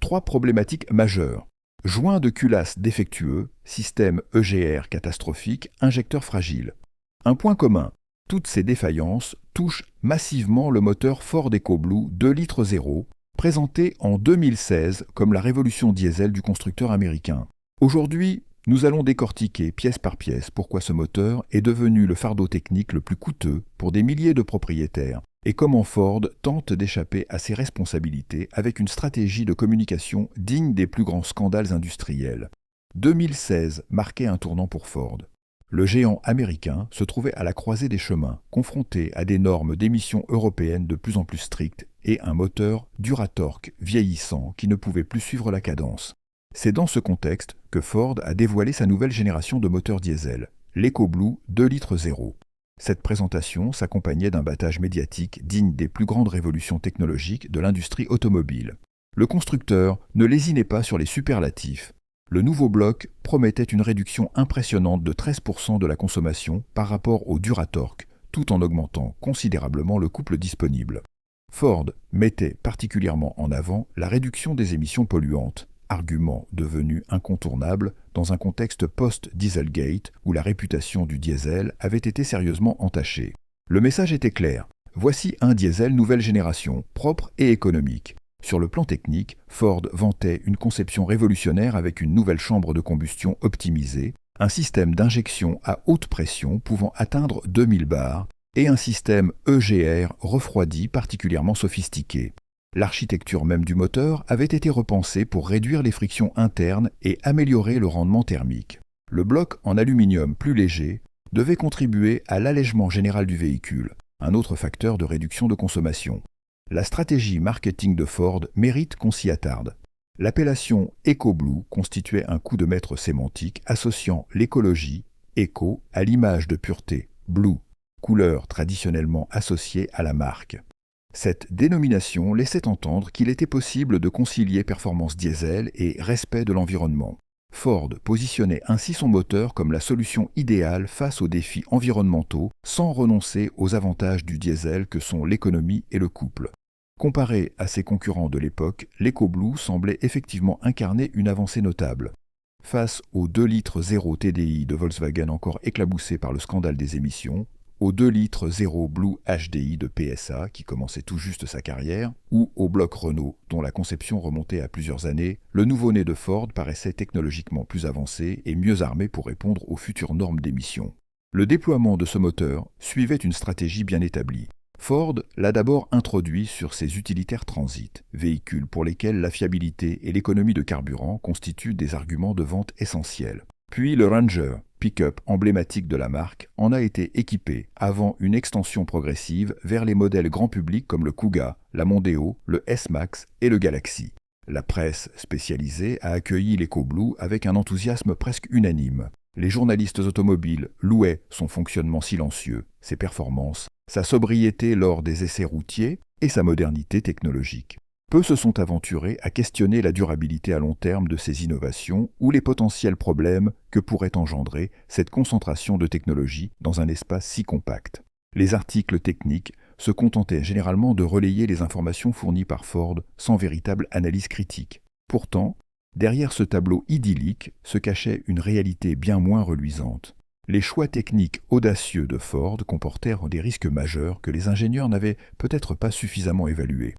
3 problématiques majeures. Joint de culasse défectueux, système EGR catastrophique, injecteur fragile. Un point commun, toutes ces défaillances touchent massivement le moteur Ford EcoBlue 2 litres 0, présenté en 2016 comme la révolution diesel du constructeur américain. Aujourd'hui, nous allons décortiquer pièce par pièce pourquoi ce moteur est devenu le fardeau technique le plus coûteux pour des milliers de propriétaires et comment Ford tente d'échapper à ses responsabilités avec une stratégie de communication digne des plus grands scandales industriels. 2016 marquait un tournant pour Ford. Le géant américain se trouvait à la croisée des chemins, confronté à des normes d'émissions européennes de plus en plus strictes et un moteur Duratorque vieillissant qui ne pouvait plus suivre la cadence. C'est dans ce contexte que Ford a dévoilé sa nouvelle génération de moteurs diesel, l'EcoBlue 2 litres 0. Cette présentation s'accompagnait d'un battage médiatique digne des plus grandes révolutions technologiques de l'industrie automobile. Le constructeur ne lésinait pas sur les superlatifs. Le nouveau bloc promettait une réduction impressionnante de 13% de la consommation par rapport au Duratorque, tout en augmentant considérablement le couple disponible. Ford mettait particulièrement en avant la réduction des émissions polluantes, argument devenu incontournable dans un contexte post-Dieselgate où la réputation du diesel avait été sérieusement entachée. Le message était clair. Voici un diesel nouvelle génération, propre et économique. Sur le plan technique, Ford vantait une conception révolutionnaire avec une nouvelle chambre de combustion optimisée, un système d'injection à haute pression pouvant atteindre 2000 bars et un système EGR refroidi particulièrement sophistiqué. L'architecture même du moteur avait été repensée pour réduire les frictions internes et améliorer le rendement thermique. Le bloc en aluminium plus léger devait contribuer à l'allègement général du véhicule, un autre facteur de réduction de consommation. La stratégie marketing de Ford mérite qu'on s'y attarde. L'appellation EcoBlue constituait un coup de maître sémantique associant l'écologie, éco, à l'image de pureté, blue, couleur traditionnellement associée à la marque. Cette dénomination laissait entendre qu'il était possible de concilier performance diesel et respect de l'environnement. Ford positionnait ainsi son moteur comme la solution idéale face aux défis environnementaux sans renoncer aux avantages du diesel que sont l'économie et le couple. Comparé à ses concurrents de l'époque, l'EcoBlue semblait effectivement incarner une avancée notable. Face aux 2 litres 0 TDI de Volkswagen encore éclaboussé par le scandale des émissions, aux 2 litres 0 Blue HDI de PSA qui commençait tout juste sa carrière, ou au bloc Renault dont la conception remontait à plusieurs années, le nouveau-né de Ford paraissait technologiquement plus avancé et mieux armé pour répondre aux futures normes d'émissions. Le déploiement de ce moteur suivait une stratégie bien établie. Ford l'a d'abord introduit sur ses utilitaires transit, véhicules pour lesquels la fiabilité et l'économie de carburant constituent des arguments de vente essentiels. Puis le Ranger, pick-up emblématique de la marque, en a été équipé avant une extension progressive vers les modèles grand public comme le Kuga, la Mondeo, le S-Max et le Galaxy. La presse spécialisée a accueilli l'EcoBlue avec un enthousiasme presque unanime. Les journalistes automobiles louaient son fonctionnement silencieux, ses performances, sa sobriété lors des essais routiers et sa modernité technologique. Peu se sont aventurés à questionner la durabilité à long terme de ces innovations ou les potentiels problèmes que pourrait engendrer cette concentration de technologie dans un espace si compact. Les articles techniques se contentaient généralement de relayer les informations fournies par Ford sans véritable analyse critique. Pourtant, derrière ce tableau idyllique se cachait une réalité bien moins reluisante. Les choix techniques audacieux de Ford comportèrent des risques majeurs que les ingénieurs n'avaient peut-être pas suffisamment évalués.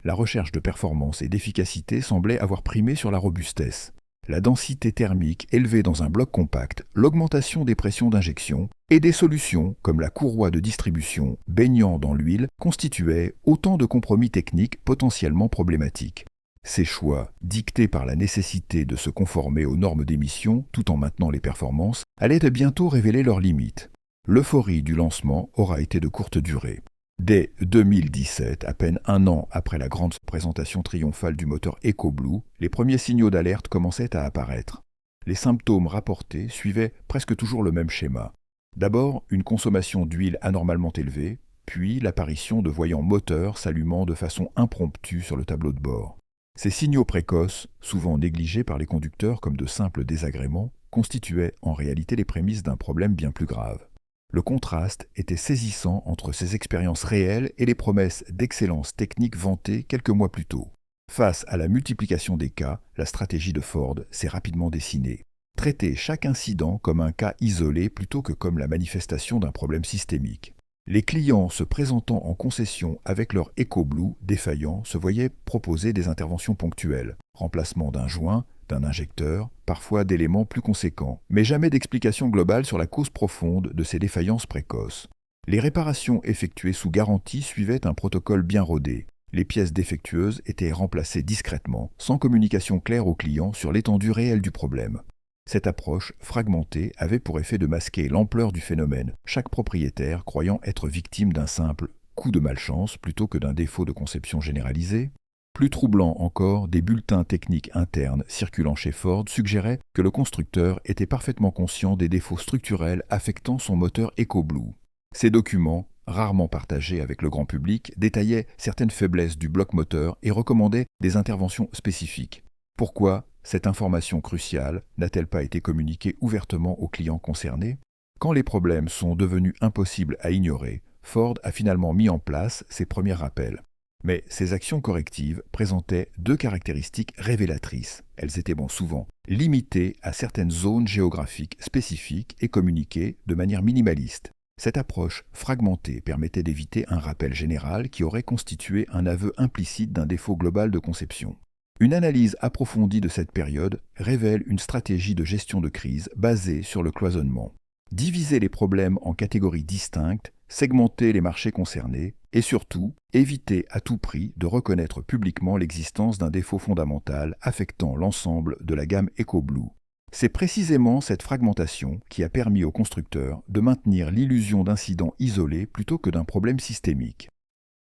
La recherche de performance et d'efficacité semblait avoir primé sur la robustesse. La densité thermique élevée dans un bloc compact, l'augmentation des pressions d'injection et des solutions comme la courroie de distribution baignant dans l'huile constituaient autant de compromis techniques potentiellement problématiques. Ces choix, dictés par la nécessité de se conformer aux normes d'émission tout en maintenant les performances, allaient bientôt révéler leurs limites. L'euphorie du lancement aura été de courte durée. Dès 2017, à peine un an après la grande présentation triomphale du moteur EcoBlue, les premiers signaux d'alerte commençaient à apparaître. Les symptômes rapportés suivaient presque toujours le même schéma. D'abord, une consommation d'huile anormalement élevée, puis l'apparition de voyants moteurs s'allumant de façon impromptue sur le tableau de bord. Ces signaux précoces, souvent négligés par les conducteurs comme de simples désagréments, constituaient en réalité les prémices d'un problème bien plus grave. Le contraste était saisissant entre ces expériences réelles et les promesses d'excellence technique vantées quelques mois plus tôt. Face à la multiplication des cas, la stratégie de Ford s'est rapidement dessinée. Traiter chaque incident comme un cas isolé plutôt que comme la manifestation d'un problème systémique. Les clients se présentant en concession avec leur EcoBlue défaillant se voyaient proposer des interventions ponctuelles, remplacement d'un joint, d'un injecteur, parfois d'éléments plus conséquents, mais jamais d'explication globale sur la cause profonde de ces défaillances précoces. Les réparations effectuées sous garantie suivaient un protocole bien rodé. Les pièces défectueuses étaient remplacées discrètement, sans communication claire aux clients sur l'étendue réelle du problème. Cette approche fragmentée avait pour effet de masquer l'ampleur du phénomène, chaque propriétaire croyant être victime d'un simple coup de malchance plutôt que d'un défaut de conception généralisé. Plus troublant encore, des bulletins techniques internes circulant chez Ford suggéraient que le constructeur était parfaitement conscient des défauts structurels affectant son moteur EcoBlue. Ces documents, rarement partagés avec le grand public, détaillaient certaines faiblesses du bloc moteur et recommandaient des interventions spécifiques. Pourquoi cette information cruciale n'a-t-elle pas été communiquée ouvertement aux clients concernés? Quand les problèmes sont devenus impossibles à ignorer, Ford a finalement mis en place ses premiers rappels. Mais ces actions correctives présentaient deux caractéristiques révélatrices. Elles étaient souvent limitées à certaines zones géographiques spécifiques et communiquées de manière minimaliste. Cette approche fragmentée permettait d'éviter un rappel général qui aurait constitué un aveu implicite d'un défaut global de conception. Une analyse approfondie de cette période révèle une stratégie de gestion de crise basée sur le cloisonnement. Diviser les problèmes en catégories distinctes, segmenter les marchés concernés et surtout éviter à tout prix de reconnaître publiquement l'existence d'un défaut fondamental affectant l'ensemble de la gamme EcoBlue. C'est précisément cette fragmentation qui a permis aux constructeurs de maintenir l'illusion d'incidents isolés plutôt que d'un problème systémique.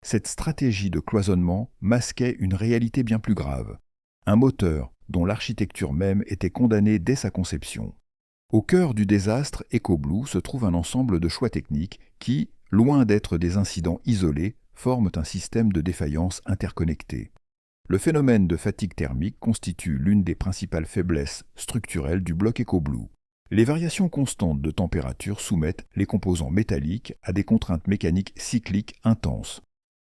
Cette stratégie de cloisonnement masquait une réalité bien plus grave. Un moteur dont l'architecture même était condamnée dès sa conception. Au cœur du désastre EcoBlue se trouve un ensemble de choix techniques qui, loin d'être des incidents isolés, forment un système de défaillance interconnecté. Le phénomène de fatigue thermique constitue l'une des principales faiblesses structurelles du bloc EcoBlue. Les variations constantes de température soumettent les composants métalliques à des contraintes mécaniques cycliques intenses.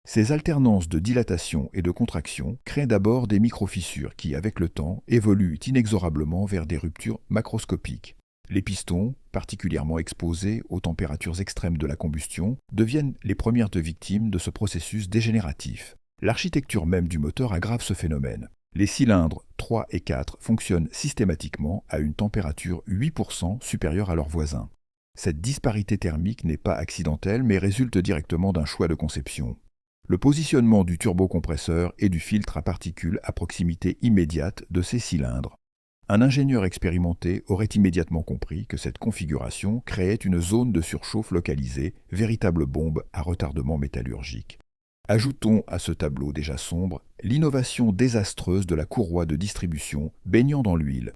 Ces alternances de dilatation et de contraction créent d'abord des microfissures qui, avec le temps, évoluent inexorablement vers des ruptures macroscopiques. Les pistons, particulièrement exposés aux températures extrêmes de la combustion, deviennent les premières victimes de ce processus dégénératif. L'architecture même du moteur aggrave ce phénomène. Les cylindres 3 et 4 fonctionnent systématiquement à une température 8% supérieure à leurs voisins. Cette disparité thermique n'est pas accidentelle mais résulte directement d'un choix de conception. Le positionnement du turbocompresseur et du filtre à particules à proximité immédiate de ces cylindres. Un ingénieur expérimenté aurait immédiatement compris que cette configuration créait une zone de surchauffe localisée, véritable bombe à retardement métallurgique. Ajoutons à ce tableau déjà sombre l'innovation désastreuse de la courroie de distribution baignant dans l'huile.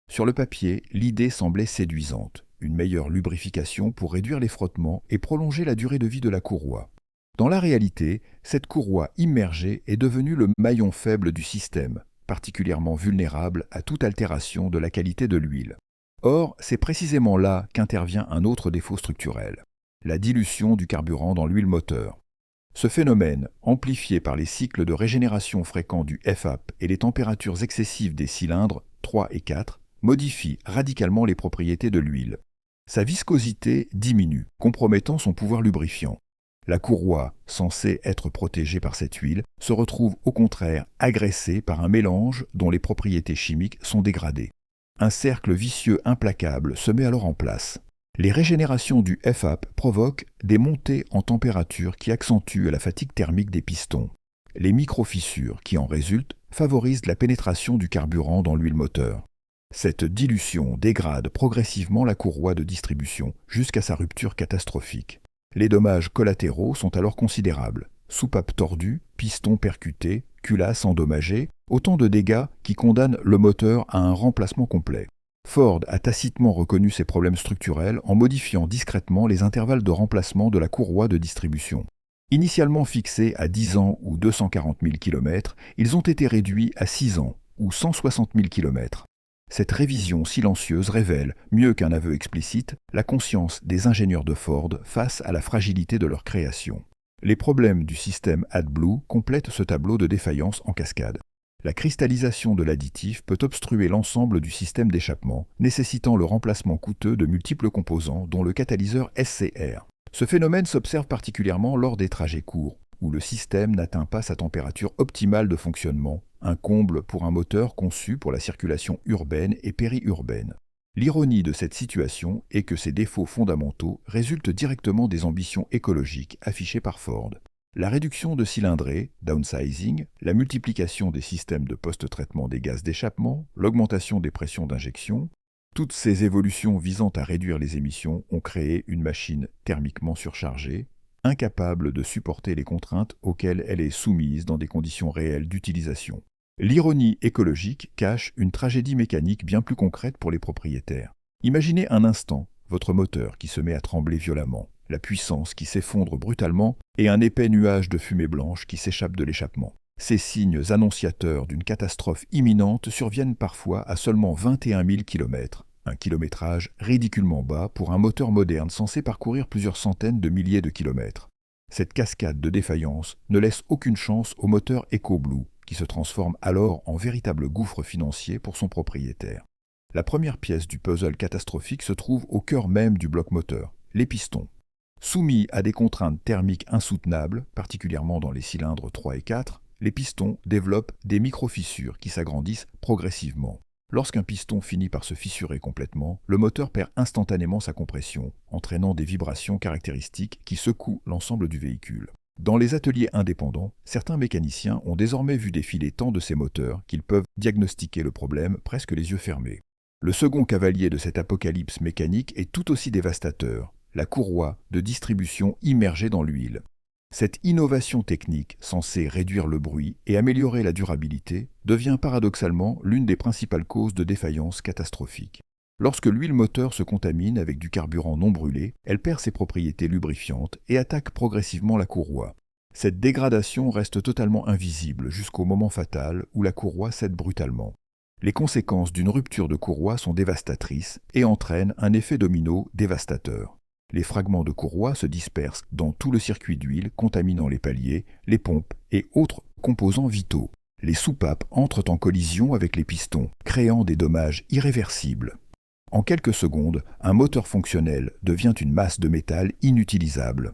Sur le papier, l'idée semblait séduisante, une meilleure lubrification pour réduire les frottements et prolonger la durée de vie de la courroie. Dans la réalité, cette courroie immergée est devenue le maillon faible du système, particulièrement vulnérable à toute altération de la qualité de l'huile. Or, c'est précisément là qu'intervient un autre défaut structurel, la dilution du carburant dans l'huile moteur. Ce phénomène, amplifié par les cycles de régénération fréquents du FAP et les températures excessives des cylindres 3 et 4, modifie radicalement les propriétés de l'huile. Sa viscosité diminue, compromettant son pouvoir lubrifiant. La courroie, censée être protégée par cette huile, se retrouve au contraire agressée par un mélange dont les propriétés chimiques sont dégradées. Un cercle vicieux implacable se met alors en place. Les régénérations du FAP provoquent des montées en température qui accentuent la fatigue thermique des pistons. Les microfissures qui en résultent favorisent la pénétration du carburant dans l'huile moteur. Cette dilution dégrade progressivement la courroie de distribution jusqu'à sa rupture catastrophique. Les dommages collatéraux sont alors considérables. Soupapes tordues, pistons percutés, culasses endommagées, autant de dégâts qui condamnent le moteur à un remplacement complet. Ford a tacitement reconnu ces problèmes structurels en modifiant discrètement les intervalles de remplacement de la courroie de distribution. Initialement fixés à 10 ans ou 240 000 km, ils ont été réduits à 6 ans ou 160 000 km. Cette révision silencieuse révèle, mieux qu'un aveu explicite, la conscience des ingénieurs de Ford face à la fragilité de leur création. Les problèmes du système AdBlue complètent ce tableau de défaillance en cascade. La cristallisation de l'additif peut obstruer l'ensemble du système d'échappement, nécessitant le remplacement coûteux de multiples composants, dont le catalyseur SCR. Ce phénomène s'observe particulièrement lors des trajets courts, où le système n'atteint pas sa température optimale de fonctionnement, un comble pour un moteur conçu pour la circulation urbaine et périurbaine. L'ironie de cette situation est que ces défauts fondamentaux résultent directement des ambitions écologiques affichées par Ford. La réduction de cylindrée, downsizing, la multiplication des systèmes de post-traitement des gaz d'échappement, l'augmentation des pressions d'injection, toutes ces évolutions visant à réduire les émissions ont créé une machine thermiquement surchargée, incapable de supporter les contraintes auxquelles elle est soumise dans des conditions réelles d'utilisation. L'ironie écologique cache une tragédie mécanique bien plus concrète pour les propriétaires. Imaginez un instant votre moteur qui se met à trembler violemment, la puissance qui s'effondre brutalement et un épais nuage de fumée blanche qui s'échappe de l'échappement. Ces signes annonciateurs d'une catastrophe imminente surviennent parfois à seulement 21 000 km, un kilométrage ridiculement bas pour un moteur moderne censé parcourir plusieurs centaines de milliers de kilomètres. Cette cascade de défaillances ne laisse aucune chance au moteur EcoBlue, qui se transforme alors en véritable gouffre financier pour son propriétaire. La première pièce du puzzle catastrophique se trouve au cœur même du bloc moteur, les pistons. Soumis à des contraintes thermiques insoutenables, particulièrement dans les cylindres 3 et 4, les pistons développent des micro-fissures qui s'agrandissent progressivement. Lorsqu'un piston finit par se fissurer complètement, le moteur perd instantanément sa compression, entraînant des vibrations caractéristiques qui secouent l'ensemble du véhicule. Dans les ateliers indépendants, certains mécaniciens ont désormais vu défiler tant de ces moteurs qu'ils peuvent diagnostiquer le problème presque les yeux fermés. Le second cavalier de cette apocalypse mécanique est tout aussi dévastateur, la courroie de distribution immergée dans l'huile. Cette innovation technique, censée réduire le bruit et améliorer la durabilité, devient paradoxalement l'une des principales causes de défaillance catastrophique. Lorsque l'huile moteur se contamine avec du carburant non brûlé, elle perd ses propriétés lubrifiantes et attaque progressivement la courroie. Cette dégradation reste totalement invisible jusqu'au moment fatal où la courroie cède brutalement. Les conséquences d'une rupture de courroie sont dévastatrices et entraînent un effet domino dévastateur. Les fragments de courroie se dispersent dans tout le circuit d'huile, contaminant les paliers, les pompes et autres composants vitaux. Les soupapes entrent en collision avec les pistons, créant des dommages irréversibles. En quelques secondes, un moteur fonctionnel devient une masse de métal inutilisable.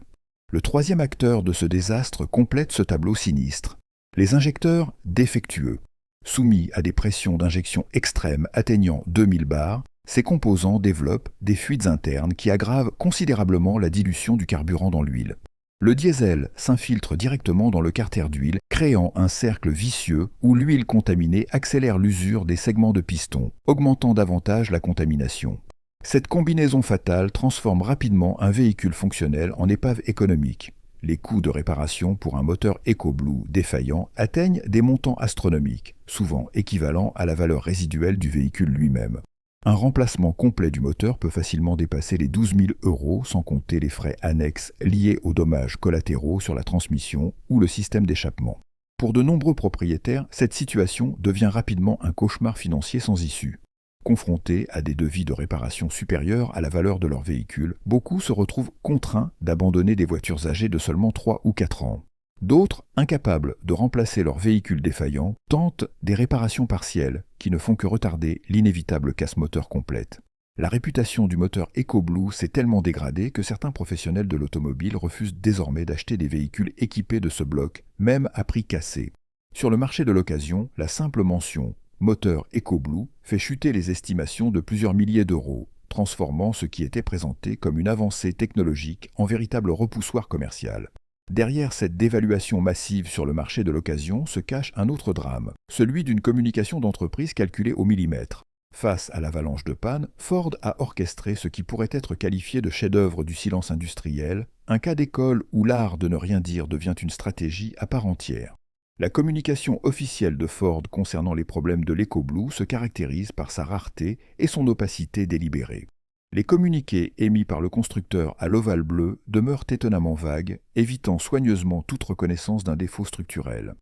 Le troisième acteur de ce désastre complète ce tableau sinistre. Les injecteurs défectueux. Soumis à des pressions d'injection extrêmes atteignant 2000 bars, ces composants développent des fuites internes qui aggravent considérablement la dilution du carburant dans l'huile. Le diesel s'infiltre directement dans le carter d'huile, créant un cercle vicieux où l'huile contaminée accélère l'usure des segments de piston, augmentant davantage la contamination. Cette combinaison fatale transforme rapidement un véhicule fonctionnel en épave économique. Les coûts de réparation pour un moteur EcoBlue défaillant atteignent des montants astronomiques, souvent équivalents à la valeur résiduelle du véhicule lui-même. Un remplacement complet du moteur peut facilement dépasser les 12 000 € sans compter les frais annexes liés aux dommages collatéraux sur la transmission ou le système d'échappement. Pour de nombreux propriétaires, cette situation devient rapidement un cauchemar financier sans issue. Confrontés à des devis de réparation supérieurs à la valeur de leur véhicule, beaucoup se retrouvent contraints d'abandonner des voitures âgées de seulement 3 ou 4 ans. D'autres, incapables de remplacer leur véhicule défaillant, tentent des réparations partielles qui ne font que retarder l'inévitable casse moteur complète. La réputation du moteur EcoBlue s'est tellement dégradée que certains professionnels de l'automobile refusent désormais d'acheter des véhicules équipés de ce bloc, même à prix cassé. Sur le marché de l'occasion, la simple mention « moteur EcoBlue » fait chuter les estimations de plusieurs milliers d'euros, transformant ce qui était présenté comme une avancée technologique en véritable repoussoir commercial. Derrière cette dévaluation massive sur le marché de l'occasion se cache un autre drame, celui d'une communication d'entreprise calculée au millimètre. Face à l'avalanche de panne, Ford a orchestré ce qui pourrait être qualifié de chef-d'œuvre du silence industriel, un cas d'école où l'art de ne rien dire devient une stratégie à part entière. La communication officielle de Ford concernant les problèmes de l'EcoBlue se caractérise par sa rareté et son opacité délibérée. Les communiqués émis par le constructeur à l'ovale bleu demeurent étonnamment vagues, évitant soigneusement toute reconnaissance d'un défaut structurel.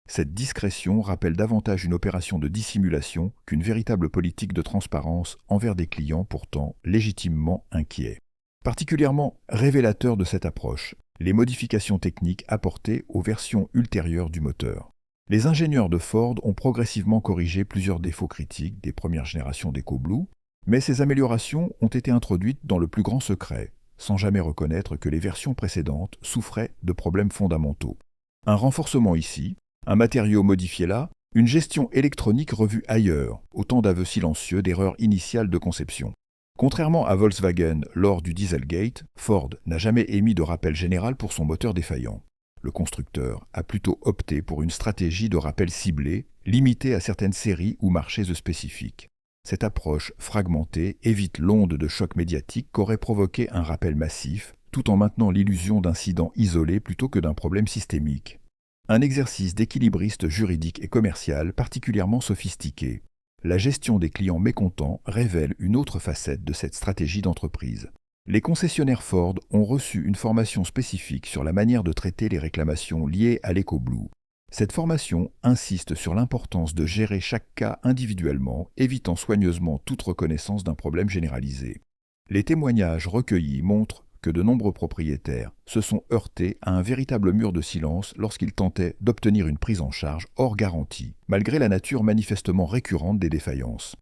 Cette discrétion rappelle davantage une opération de dissimulation qu'une véritable politique de transparence envers des clients pourtant légitimement inquiets. Particulièrement révélateur de cette approche, les modifications techniques apportées aux versions ultérieures du moteur. Les ingénieurs de Ford ont progressivement corrigé plusieurs défauts critiques des premières générations d'EcoBlue, mais ces améliorations ont été introduites dans le plus grand secret, sans jamais reconnaître que les versions précédentes souffraient de problèmes fondamentaux. Un renforcement ici, un matériau modifié là, une gestion électronique revue ailleurs, autant d'aveux silencieux d'erreurs initiales de conception. Contrairement à Volkswagen lors du Dieselgate, Ford n'a jamais émis de rappel général pour son moteur défaillant. Le constructeur a plutôt opté pour une stratégie de rappel ciblé, limitée à certaines séries ou marchés spécifiques. Cette approche fragmentée évite l'onde de choc médiatique qu'aurait provoqué un rappel massif, tout en maintenant l'illusion d'incidents isolés plutôt que d'un problème systémique. Un exercice d'équilibriste juridique et commercial particulièrement sophistiqué. La gestion des clients mécontents révèle une autre facette de cette stratégie d'entreprise. Les concessionnaires Ford ont reçu une formation spécifique sur la manière de traiter les réclamations liées à l'EcoBlue. Cette formation insiste sur l'importance de gérer chaque cas individuellement, évitant soigneusement toute reconnaissance d'un problème généralisé. Les témoignages recueillis montrent que de nombreux propriétaires se sont heurtés à un véritable mur de silence lorsqu'ils tentaient d'obtenir une prise en charge hors garantie, malgré la nature manifestement récurrente des défaillances.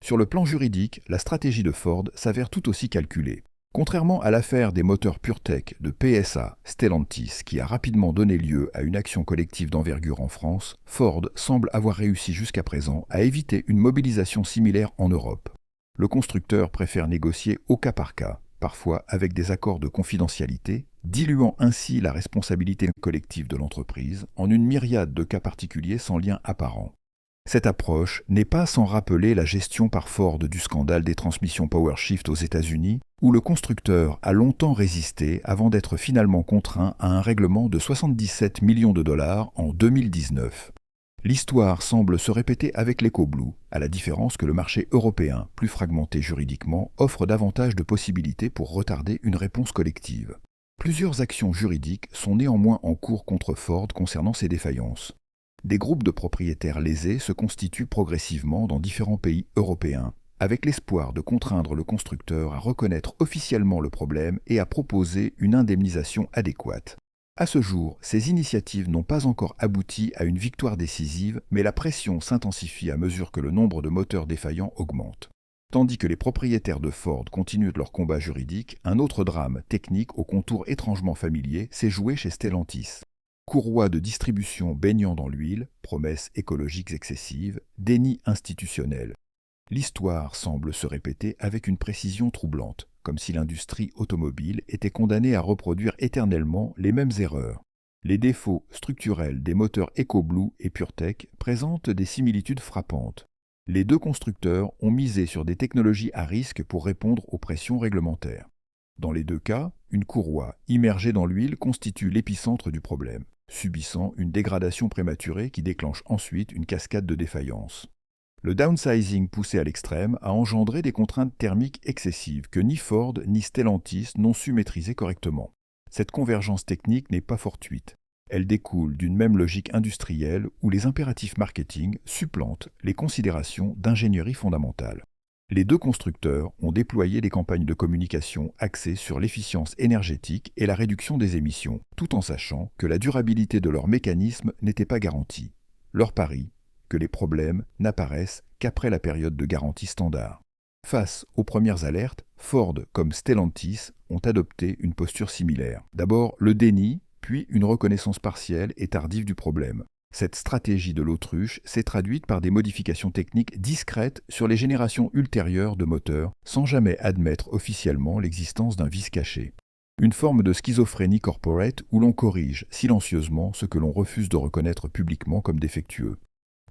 Sur le plan juridique, la stratégie de Ford s'avère tout aussi calculée. Contrairement à l'affaire des moteurs PureTech de PSA Stellantis qui a rapidement donné lieu à une action collective d'envergure en France, Ford semble avoir réussi jusqu'à présent à éviter une mobilisation similaire en Europe. Le constructeur préfère négocier au cas par cas, parfois avec des accords de confidentialité, diluant ainsi la responsabilité collective de l'entreprise en une myriade de cas particuliers sans lien apparent. Cette approche n'est pas sans rappeler la gestion par Ford du scandale des transmissions PowerShift aux États-Unis, où le constructeur a longtemps résisté avant d'être finalement contraint à un règlement de 77 millions de dollars en 2019. L'histoire semble se répéter avec l'EcoBlue, à la différence que le marché européen, plus fragmenté juridiquement, offre davantage de possibilités pour retarder une réponse collective. Plusieurs actions juridiques sont néanmoins en cours contre Ford concernant ces défaillances. Des groupes de propriétaires lésés se constituent progressivement dans différents pays européens, avec l'espoir de contraindre le constructeur à reconnaître officiellement le problème et à proposer une indemnisation adéquate. À ce jour, ces initiatives n'ont pas encore abouti à une victoire décisive, mais la pression s'intensifie à mesure que le nombre de moteurs défaillants augmente. Tandis que les propriétaires de Ford continuent leur combat juridique, un autre drame technique aux contours étrangement familiers s'est joué chez Stellantis. Courroie de distribution baignant dans l'huile, promesses écologiques excessives, déni institutionnel. L'histoire semble se répéter avec une précision troublante, comme si l'industrie automobile était condamnée à reproduire éternellement les mêmes erreurs. Les défauts structurels des moteurs EcoBlue et PureTech présentent des similitudes frappantes. Les deux constructeurs ont misé sur des technologies à risque pour répondre aux pressions réglementaires. Dans les deux cas, une courroie immergée dans l'huile constitue l'épicentre du problème, subissant une dégradation prématurée qui déclenche ensuite une cascade de défaillances. Le downsizing poussé à l'extrême a engendré des contraintes thermiques excessives que ni Ford ni Stellantis n'ont su maîtriser correctement. Cette convergence technique n'est pas fortuite. Elle découle d'une même logique industrielle où les impératifs marketing supplantent les considérations d'ingénierie fondamentale. Les deux constructeurs ont déployé des campagnes de communication axées sur l'efficience énergétique et la réduction des émissions, tout en sachant que la durabilité de leur mécanisme n'était pas garantie. Leur pari, que les problèmes n'apparaissent qu'après la période de garantie standard. Face aux premières alertes, Ford comme Stellantis ont adopté une posture similaire. D'abord le déni, puis une reconnaissance partielle et tardive du problème. Cette stratégie de l'autruche s'est traduite par des modifications techniques discrètes sur les générations ultérieures de moteurs, sans jamais admettre officiellement l'existence d'un vice caché. Une forme de schizophrénie corporate où l'on corrige silencieusement ce que l'on refuse de reconnaître publiquement comme défectueux.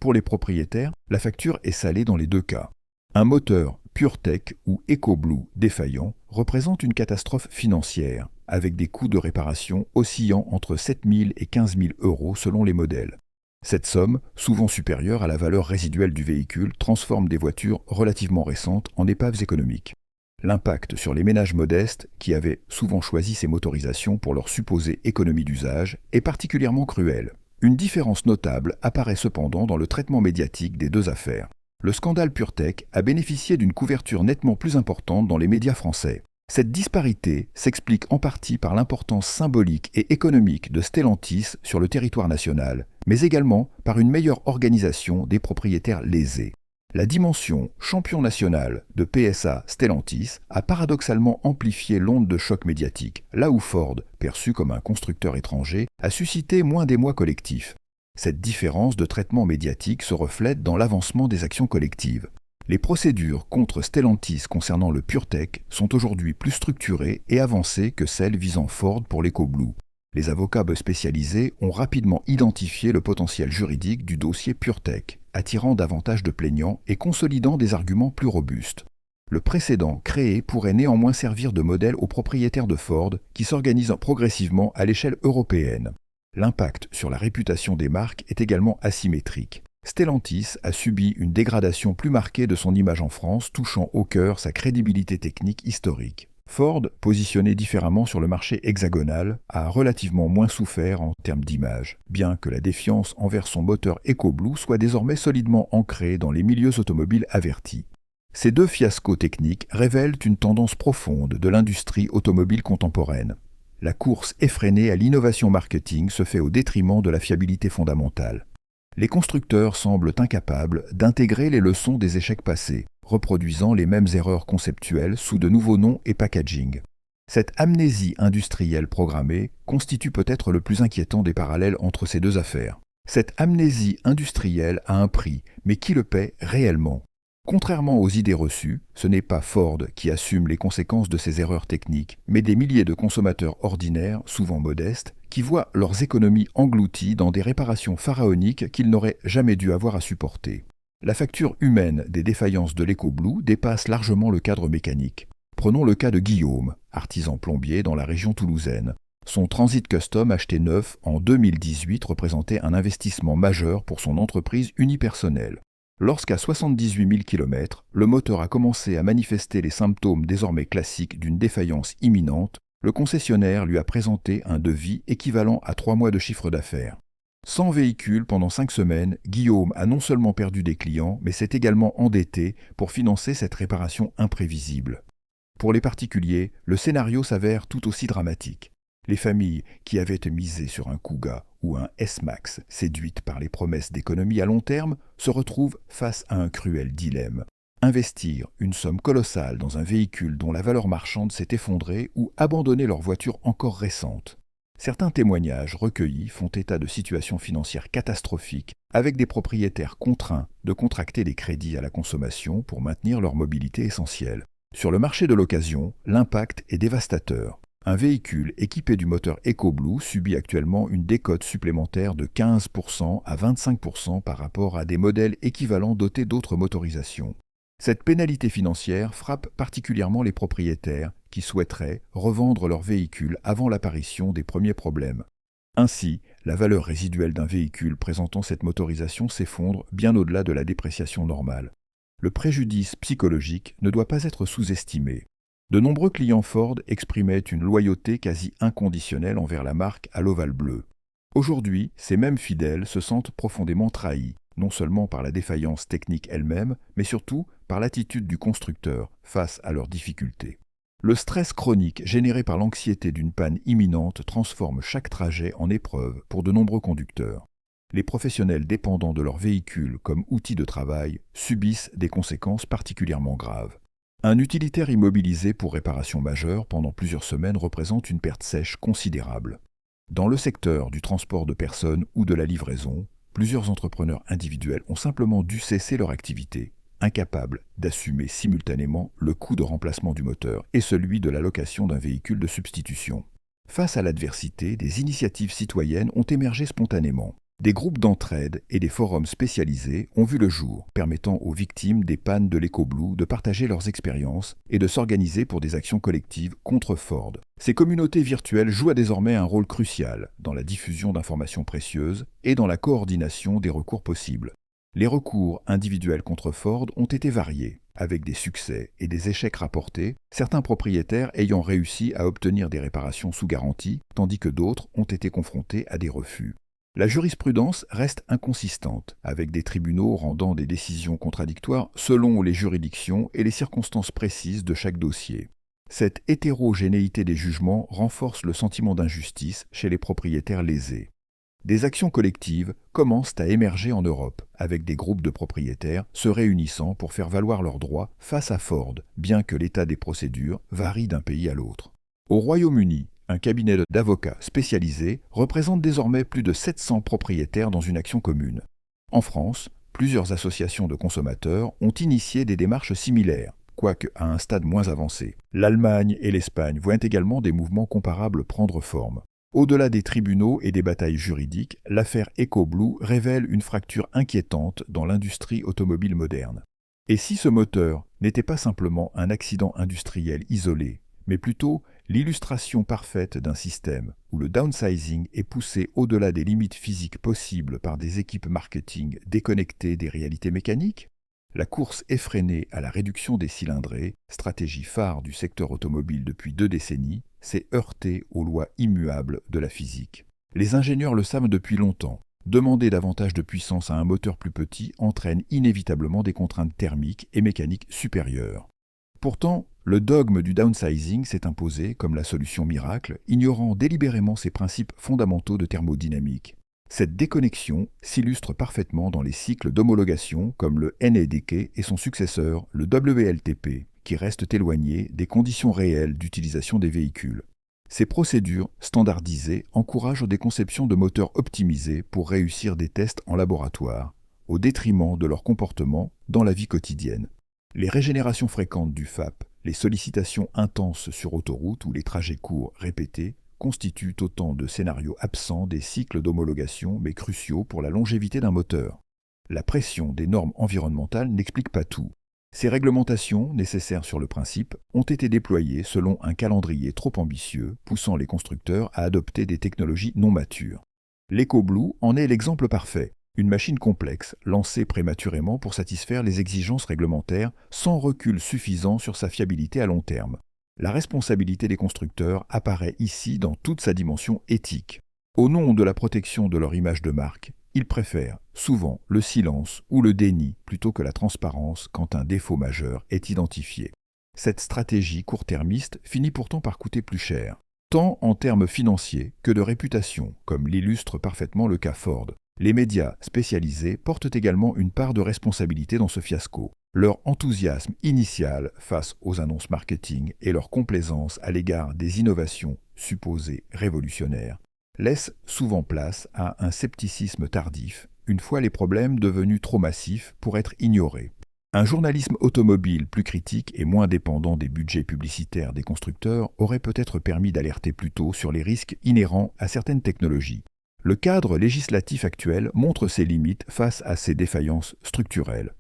Pour les propriétaires, la facture est salée dans les deux cas. Un moteur PureTech ou EcoBlue défaillant représente une catastrophe financière, avec des coûts de réparation oscillant entre 7 000 et 15 000 € selon les modèles. Cette somme, souvent supérieure à la valeur résiduelle du véhicule, transforme des voitures relativement récentes en épaves économiques. L'impact sur les ménages modestes, qui avaient souvent choisi ces motorisations pour leur supposée économie d'usage, est particulièrement cruel. Une différence notable apparaît cependant dans le traitement médiatique des deux affaires. Le scandale PureTech a bénéficié d'une couverture nettement plus importante dans les médias français. Cette disparité s'explique en partie par l'importance symbolique et économique de Stellantis sur le territoire national, mais également par une meilleure organisation des propriétaires lésés. La dimension champion national de PSA Stellantis a paradoxalement amplifié l'onde de choc médiatique, là où Ford, perçu comme un constructeur étranger, a suscité moins d'émoi collectif. Cette différence de traitement médiatique se reflète dans l'avancement des actions collectives. Les procédures contre Stellantis concernant le PureTech sont aujourd'hui plus structurées et avancées que celles visant Ford pour l'EcoBlue. Les avocats spécialisés ont rapidement identifié le potentiel juridique du dossier PureTech, attirant davantage de plaignants et consolidant des arguments plus robustes. Le précédent créé pourrait néanmoins servir de modèle aux propriétaires de Ford qui s'organisent progressivement à l'échelle européenne. L'impact sur la réputation des marques est également asymétrique. Stellantis a subi une dégradation plus marquée de son image en France, touchant au cœur sa crédibilité technique historique. Ford, positionné différemment sur le marché hexagonal, a relativement moins souffert en termes d'image, bien que la défiance envers son moteur EcoBlue soit désormais solidement ancrée dans les milieux automobiles avertis. Ces deux fiascos techniques révèlent une tendance profonde de l'industrie automobile contemporaine. La course effrénée à l'innovation marketing se fait au détriment de la fiabilité fondamentale. Les constructeurs semblent incapables d'intégrer les leçons des échecs passés, reproduisant les mêmes erreurs conceptuelles sous de nouveaux noms et packaging. Cette amnésie industrielle programmée constitue peut-être le plus inquiétant des parallèles entre ces deux affaires. Cette amnésie industrielle a un prix, mais qui le paie réellement? Contrairement aux idées reçues, ce n'est pas Ford qui assume les conséquences de ces erreurs techniques, mais des milliers de consommateurs ordinaires, souvent modestes, qui voient leurs économies englouties dans des réparations pharaoniques qu'ils n'auraient jamais dû avoir à supporter. La facture humaine des défaillances de l'EcoBlue dépasse largement le cadre mécanique. Prenons le cas de Guillaume, artisan plombier dans la région toulousaine. Son Transit Custom acheté neuf en 2018 représentait un investissement majeur pour son entreprise unipersonnelle. Lorsqu'à 78 000 km, le moteur a commencé à manifester les symptômes désormais classiques d'une défaillance imminente, le concessionnaire lui a présenté un devis équivalent à 3 mois de chiffre d'affaires. Sans véhicule pendant 5 semaines, Guillaume a non seulement perdu des clients, mais s'est également endetté pour financer cette réparation imprévisible. Pour les particuliers, le scénario s'avère tout aussi dramatique. Les familles qui avaient misé sur un Kuga ou un S-Max, séduites par les promesses d'économie à long terme, se retrouvent face à un cruel dilemme. Investir une somme colossale dans un véhicule dont la valeur marchande s'est effondrée ou abandonner leur voiture encore récente. Certains témoignages recueillis font état de situations financières catastrophiques, avec des propriétaires contraints de contracter des crédits à la consommation pour maintenir leur mobilité essentielle. Sur le marché de l'occasion, l'impact est dévastateur. Un véhicule équipé du moteur EcoBlue subit actuellement une décote supplémentaire de 15% à 25% par rapport à des modèles équivalents dotés d'autres motorisations. Cette pénalité financière frappe particulièrement les propriétaires qui souhaiteraient revendre leur véhicule avant l'apparition des premiers problèmes. Ainsi, la valeur résiduelle d'un véhicule présentant cette motorisation s'effondre bien au-delà de la dépréciation normale. Le préjudice psychologique ne doit pas être sous-estimé. De nombreux clients Ford exprimaient une loyauté quasi inconditionnelle envers la marque à l'ovale bleu. Aujourd'hui, ces mêmes fidèles se sentent profondément trahis, non seulement par la défaillance technique elle-même, mais surtout par l'attitude du constructeur face à leurs difficultés. Le stress chronique généré par l'anxiété d'une panne imminente transforme chaque trajet en épreuve pour de nombreux conducteurs. Les professionnels dépendants de leur véhicule comme outil de travail subissent des conséquences particulièrement graves. Un utilitaire immobilisé pour réparation majeure pendant plusieurs semaines représente une perte sèche considérable. Dans le secteur du transport de personnes ou de la livraison, plusieurs entrepreneurs individuels ont simplement dû cesser leur activité, incapables d'assumer simultanément le coût de remplacement du moteur et celui de la location d'un véhicule de substitution. Face à l'adversité, des initiatives citoyennes ont émergé spontanément. Des groupes d'entraide et des forums spécialisés ont vu le jour, permettant aux victimes des pannes de l'EcoBlue de partager leurs expériences et de s'organiser pour des actions collectives contre Ford. Ces communautés virtuelles jouent désormais un rôle crucial dans la diffusion d'informations précieuses et dans la coordination des recours possibles. Les recours individuels contre Ford ont été variés, avec des succès et des échecs rapportés, certains propriétaires ayant réussi à obtenir des réparations sous garantie, tandis que d'autres ont été confrontés à des refus. La jurisprudence reste inconsistante, avec des tribunaux rendant des décisions contradictoires selon les juridictions et les circonstances précises de chaque dossier. Cette hétérogénéité des jugements renforce le sentiment d'injustice chez les propriétaires lésés. Des actions collectives commencent à émerger en Europe, avec des groupes de propriétaires se réunissant pour faire valoir leurs droits face à Ford, bien que l'état des procédures varie d'un pays à l'autre. Au Royaume-Uni, un cabinet d'avocats spécialisé représente désormais plus de 700 propriétaires dans une action commune. En France, plusieurs associations de consommateurs ont initié des démarches similaires, quoique à un stade moins avancé. L'Allemagne et l'Espagne voient également des mouvements comparables prendre forme. Au-delà des tribunaux et des batailles juridiques, l'affaire EcoBlue révèle une fracture inquiétante dans l'industrie automobile moderne. Et si ce moteur n'était pas simplement un accident industriel isolé, mais plutôt l'illustration parfaite d'un système où le downsizing est poussé au-delà des limites physiques possibles par des équipes marketing déconnectées des réalités mécaniques? La course effrénée à la réduction des cylindrées, stratégie phare du secteur automobile depuis 2 décennies, s'est heurtée aux lois immuables de la physique. Les ingénieurs le savent depuis longtemps. Demander davantage de puissance à un moteur plus petit entraîne inévitablement des contraintes thermiques et mécaniques supérieures. Pourtant, le dogme du downsizing s'est imposé comme la solution miracle, ignorant délibérément ses principes fondamentaux de thermodynamique. Cette déconnexion s'illustre parfaitement dans les cycles d'homologation comme le NEDK et son successeur, le WLTP, qui restent éloignés des conditions réelles d'utilisation des véhicules. Ces procédures standardisées encouragent des conceptions de moteurs optimisés pour réussir des tests en laboratoire, au détriment de leur comportement dans la vie quotidienne. Les régénérations fréquentes du FAP, les sollicitations intenses sur autoroute ou les trajets courts répétés constituent autant de scénarios absents des cycles d'homologation mais cruciaux pour la longévité d'un moteur. La pression des normes environnementales n'explique pas tout. Ces réglementations, nécessaires sur le principe, ont été déployées selon un calendrier trop ambitieux, poussant les constructeurs à adopter des technologies non matures. L'EcoBlue en est l'exemple parfait. Une machine complexe, lancée prématurément pour satisfaire les exigences réglementaires, sans recul suffisant sur sa fiabilité à long terme. La responsabilité des constructeurs apparaît ici dans toute sa dimension éthique. Au nom de la protection de leur image de marque, ils préfèrent souvent le silence ou le déni plutôt que la transparence quand un défaut majeur est identifié. Cette stratégie court-termiste finit pourtant par coûter plus cher, tant en termes financiers que de réputation, comme l'illustre parfaitement le cas Ford. Les médias spécialisés portent également une part de responsabilité dans ce fiasco. Leur enthousiasme initial face aux annonces marketing et leur complaisance à l'égard des innovations supposées révolutionnaires laissent souvent place à un scepticisme tardif, une fois les problèmes devenus trop massifs pour être ignorés. Un journalisme automobile plus critique et moins dépendant des budgets publicitaires des constructeurs aurait peut-être permis d'alerter plus tôt sur les risques inhérents à certaines technologies. Le cadre législatif actuel montre ses limites face à ces défaillances structurelles.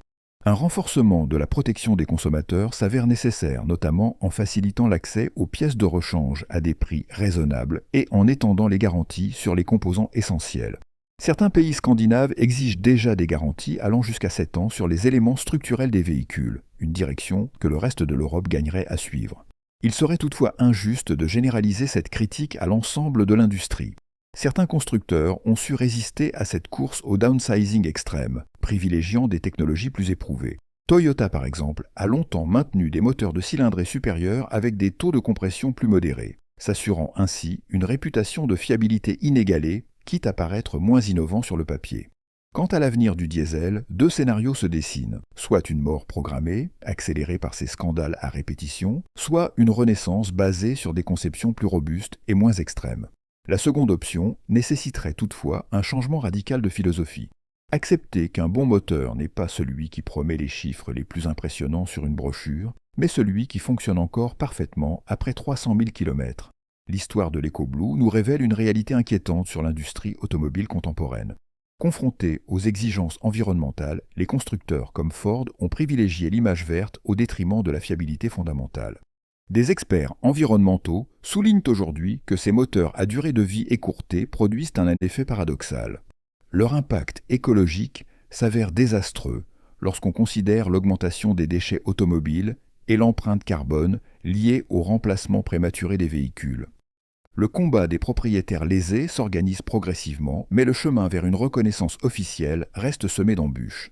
Un renforcement de la protection des consommateurs s'avère nécessaire, notamment en facilitant l'accès aux pièces de rechange à des prix raisonnables et en étendant les garanties sur les composants essentiels. Certains pays scandinaves exigent déjà des garanties allant jusqu'à 7 ans sur les éléments structurels des véhicules, une direction que le reste de l'Europe gagnerait à suivre. Il serait toutefois injuste de généraliser cette critique à l'ensemble de l'industrie. Certains constructeurs ont su résister à cette course au downsizing extrême, privilégiant des technologies plus éprouvées. Toyota, par exemple, a longtemps maintenu des moteurs de cylindrée supérieurs avec des taux de compression plus modérés, s'assurant ainsi une réputation de fiabilité inégalée, quitte à paraître moins innovant sur le papier. Quant à l'avenir du diesel, 2 scénarios se dessinent, soit une mort programmée, accélérée par ces scandales à répétition, soit une renaissance basée sur des conceptions plus robustes et moins extrêmes. La seconde option nécessiterait toutefois un changement radical de philosophie. Accepter qu'un bon moteur n'est pas celui qui promet les chiffres les plus impressionnants sur une brochure, mais celui qui fonctionne encore parfaitement après 300 000 km. L'histoire de l'EcoBlue nous révèle une réalité inquiétante sur l'industrie automobile contemporaine. Confrontés aux exigences environnementales, les constructeurs comme Ford ont privilégié l'image verte au détriment de la fiabilité fondamentale. Des experts environnementaux soulignent aujourd'hui que ces moteurs à durée de vie écourtée produisent un effet paradoxal. Leur impact écologique s'avère désastreux lorsqu'on considère l'augmentation des déchets automobiles et l'empreinte carbone liée au remplacement prématuré des véhicules. Le combat des propriétaires lésés s'organise progressivement, mais le chemin vers une reconnaissance officielle reste semé d'embûches.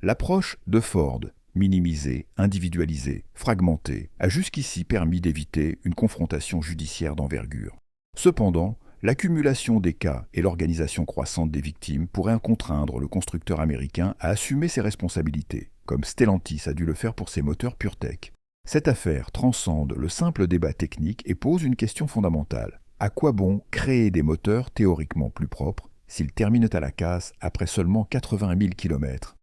L'approche de Ford, minimisé, individualisé, fragmenté, a jusqu'ici permis d'éviter une confrontation judiciaire d'envergure. Cependant, l'accumulation des cas et l'organisation croissante des victimes pourraient contraindre le constructeur américain à assumer ses responsabilités, comme Stellantis a dû le faire pour ses moteurs PureTech. Cette affaire transcende le simple débat technique et pose une question fondamentale. À quoi bon créer des moteurs théoriquement plus propres s'ils terminent à la casse après seulement 80 000 km ?